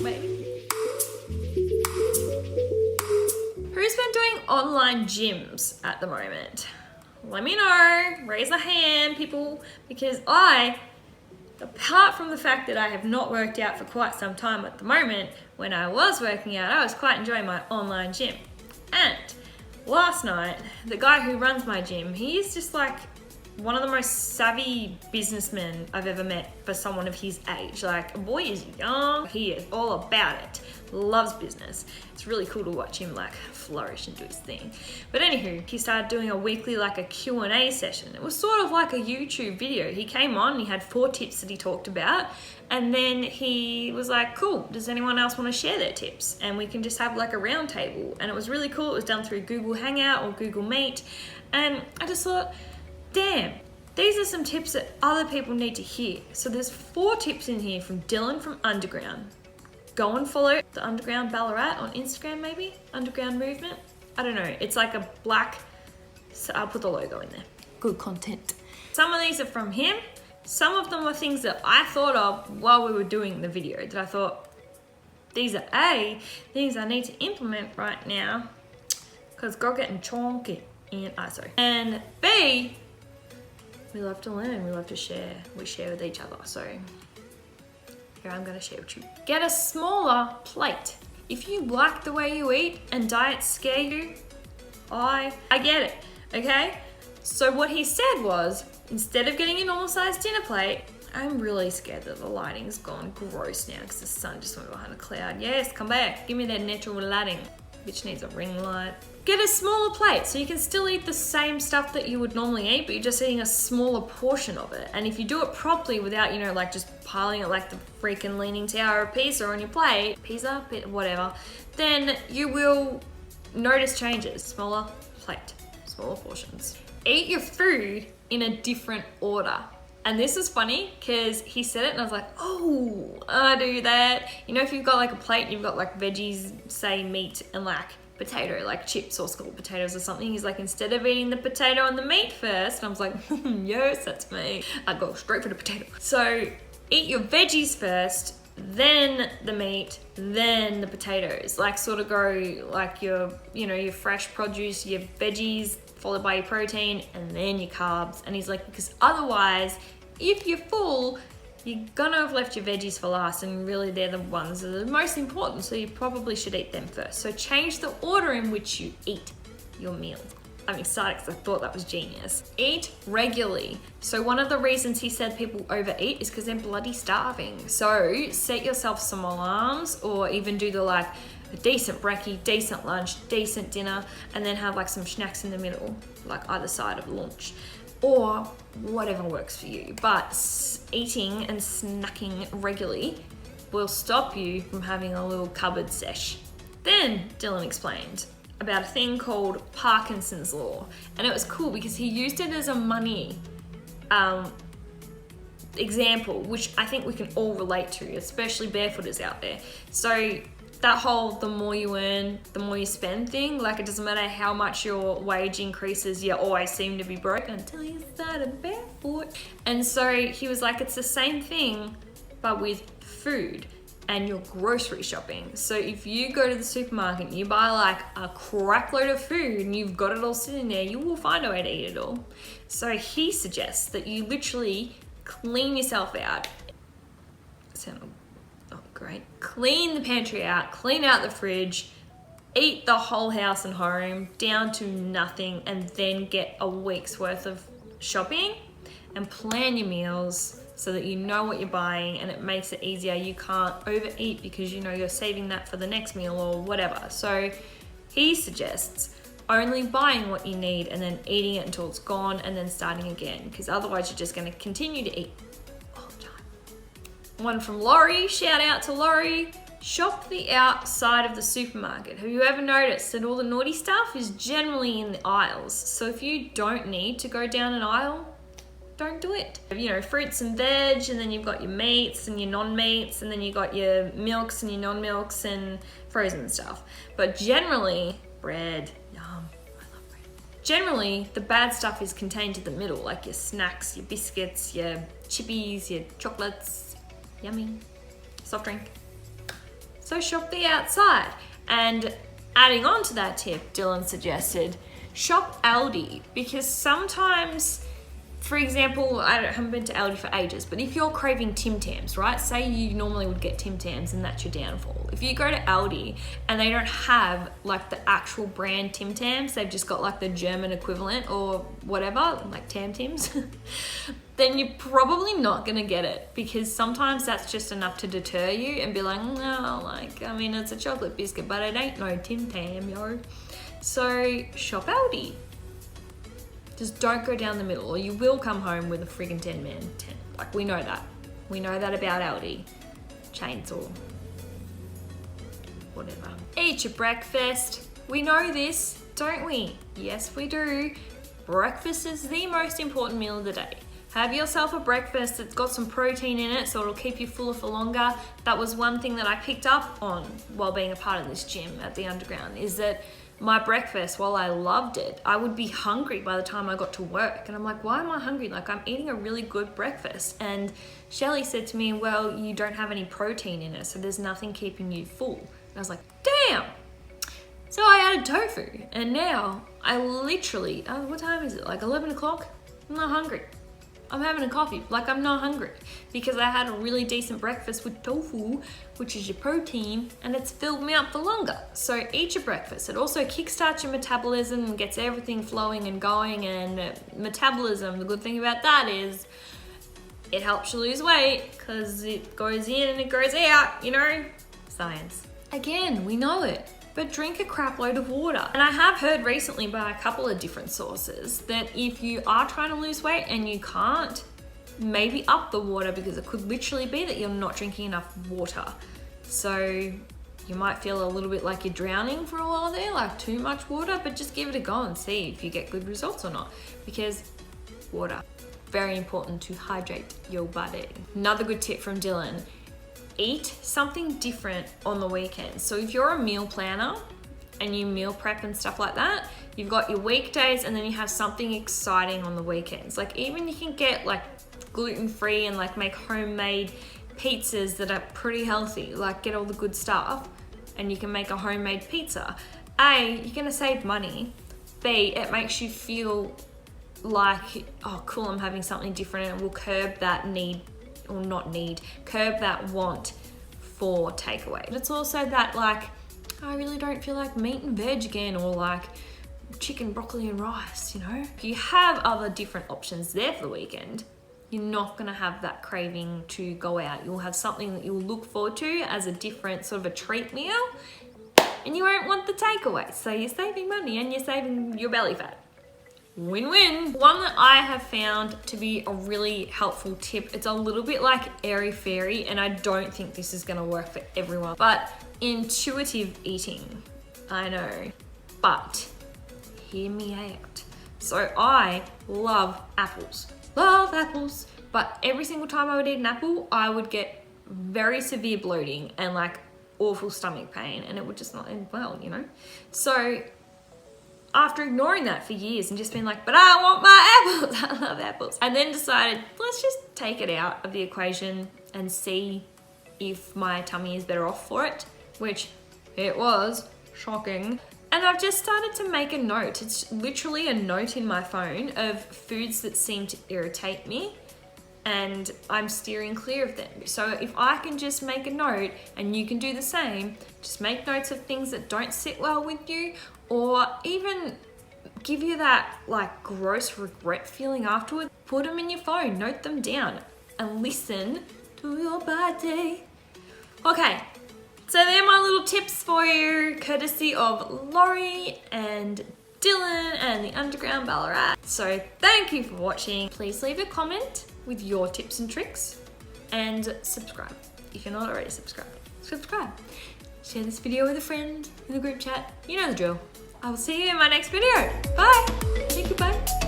maybe. Who's been doing online gyms at the moment? Let me know, raise a hand, people, because apart from the fact that I have not worked out for quite some time at the moment, when I was working out, I was quite enjoying my online gym. And last night, the guy who runs my gym, he's just like one of the most savvy businessmen I've ever met for someone of his age. Like, a boy is young, he is all about it, loves business. It's really cool to watch him like flourish and do his thing. But anywho, he started doing a weekly like a Q&A session. It was sort of like a YouTube video. He came on, he had 4 tips that he talked about, and then he was like, cool, does anyone else want to share their tips? And we can just have like a round table. And it was really cool. It was done through Google Hangout or Google Meet. And I just thought, damn, these are some tips that other people need to hear. So there's 4 tips in here from Dylan from Underground. Go and follow the Underground Ballarat on Instagram, maybe? Underground Movement? I don't know. It's like a black, so I'll put the logo in there. Good content. Some of these are from him. Some of them are things that I thought of while we were doing the video, that I thought, these are A, things I need to implement right now, because go getting chonky in ISO. And B, we love to learn, we love to share. We share with each other, so here I'm gonna share with you. Get a smaller plate. If you like the way you eat and diets scare you, I get it, okay? So what he said was, instead of getting a normal sized dinner plate, I'm really scared that the lighting's gone gross now because the sun just went behind a cloud. Yes, come back, give me that natural lighting. Bitch needs a ring light. Get a smaller plate so you can still eat the same stuff that you would normally eat, but you're just eating a smaller portion of it. And if you do it properly without, you know, like just piling it like the freaking Leaning Tower of Pisa on your plate, whatever, then you will notice changes. Smaller plate, smaller portions. Eat your food in a different order. And this is funny because he said it and I was like, oh, I do that. You know, if you've got like a plate and you've got like veggies, say meat and like potato, like chips or scalloped potatoes or something. He's like, instead of eating the potato and the meat first, and I was like, yes, that's me. I go straight for the potato. So eat your veggies first, then the meat, then the potatoes. Like sort of go like your, you know, your fresh produce, your veggies, followed by your protein, and then your carbs. And he's like, because otherwise, if you're full, you're gonna have left your veggies for last, and really they're the ones that are the most important, so you probably should eat them first. So change the order in which you eat your meals. I'm excited because I thought that was genius. Eat regularly. So one of the reasons he said people overeat is because they're bloody starving. So set yourself some alarms, or even do the like a decent brekkie, decent lunch, decent dinner, and then have like some snacks in the middle, like either side of lunch, or whatever works for you. But eating and snacking regularly will stop you from having a little cupboard sesh. Then Dylan explained about a thing called Parkinson's law, and it was cool because he used it as a money example, which I think we can all relate to, especially barefooters out there. So that whole the more you earn, the more you spend thing, like it doesn't matter how much your wage increases, you always seem to be broke until you started barefoot. And so he was like, it's the same thing, but with food and your grocery shopping. So if you go to the supermarket and you buy like a crack load of food and you've got it all sitting there, you will find a way to eat it all. So he suggests that you literally clean yourself out. Great. Clean the pantry out, clean out the fridge, eat the whole house and home down to nothing, and then get a week's worth of shopping and plan your meals so that you know what you're buying, and it makes it easier. You can't overeat because you know you're saving that for the next meal or whatever. So he suggests only buying what you need and then eating it until it's gone and then starting again, because otherwise you're just going to continue to eat. One from Laurie, shout out to Laurie. Shop the outside of the supermarket. Have you ever noticed that all the naughty stuff is generally in the aisles? So if you don't need to go down an aisle, don't do it. You know, fruits and veg, and then you've got your meats and your non-meats, and then you've got your milks and your non-milks and frozen stuff. But generally, bread, yum, I love bread. Generally, the bad stuff is contained in the middle, like your snacks, your biscuits, your chippies, your chocolates. Yummy. Soft drink. So shop the outside. And adding on to that tip, Dylan suggested, shop Aldi, because sometimes, for example, I haven't been to Aldi for ages, but if you're craving Tim Tams, right? Say you normally would get Tim Tams and that's your downfall. If you go to Aldi and they don't have like the actual brand Tim Tams, they've just got like the German equivalent or whatever, like Tam Tims, then you're probably not gonna get it, because sometimes that's just enough to deter you and be like, no, like, I mean, it's a chocolate biscuit, but it ain't no Tim Tam, yo. So shop Aldi. Just don't go down the middle, or you will come home with a friggin' 10-man tent. Like, we know that. We know that about Aldi. Chainsaw. Whatever. Eat your breakfast. We know this, don't we? Yes, we do. Breakfast is the most important meal of the day. Have yourself a breakfast that's got some protein in it so it'll keep you fuller for longer. That was one thing that I picked up on while being a part of this gym at the Underground, is that my breakfast, while I loved it, I would be hungry by the time I got to work. And I'm like, why am I hungry? Like, I'm eating a really good breakfast. And Shelley said to me, well, you don't have any protein in it, so there's nothing keeping you full. And I was like, damn. So I added tofu. And now I literally, what time is it? Like 11 o'clock? I'm not hungry. I'm having a coffee, like I'm not hungry, because I had a really decent breakfast with tofu, which is your protein, and it's filled me up for longer. So eat your breakfast. It also kickstarts your metabolism and gets everything flowing and going, and metabolism, the good thing about that is it helps you lose weight because it goes in and it goes out, you know? Science. Again, we know it. But drink a crap load of water. And I have heard recently by a couple of different sources that if you are trying to lose weight and you can't, maybe up the water, because it could literally be that you're not drinking enough water. So you might feel a little bit like you're drowning for a while there, like too much water, but just give it a go and see if you get good results or not. Because water, very important to hydrate your body. Another good tip from Dylan, eat something different on the weekends. So if you're a meal planner and you meal prep and stuff like that, you've got your weekdays and then you have something exciting on the weekends. Like, even you can get like gluten-free and like make homemade pizzas that are pretty healthy, like get all the good stuff and you can make a homemade pizza. A, you're gonna save money. B, it makes you feel like, oh cool, I'm having something different, and it will curb that need, or not need, curb that want for takeaway. But it's also that like, I really don't feel like meat and veg again, or like chicken, broccoli and rice, you know? If you have other different options there for the weekend, you're not gonna have that craving to go out. You'll have something that you'll look forward to as a different sort of a treat meal, and you won't want the takeaway. So you're saving money and you're saving your belly fat. Win-win. One that I have found to be a really helpful tip, it's a little bit like airy-fairy, and I don't think this is gonna work for everyone, but intuitive eating. I know, but hear me out. So I love apples, but every single time I would eat an apple, I would get very severe bloating and like awful stomach pain, and it would just not end well, you know? So after ignoring that for years and just being like, but I want my apples, I love apples, I then decided, let's just take it out of the equation and see if my tummy is better off for it, which it was. Shocking. And I've just started to make a note. It's literally a note in my phone of foods that seem to irritate me, and I'm steering clear of them. So if I can just make a note, and you can do the same, just make notes of things that don't sit well with you, or even give you that like gross regret feeling afterward, put them in your phone, note them down, and listen to your body. Okay, so they're my little tips for you, courtesy of Laurie and Dylan and the Underground Ballarat. So thank you for watching. Please leave a comment with your tips and tricks, and subscribe if you're not already subscribed. Subscribe. Share this video with a friend in the group chat. You know the drill. I will see you in my next video. Bye. Thank you, bye.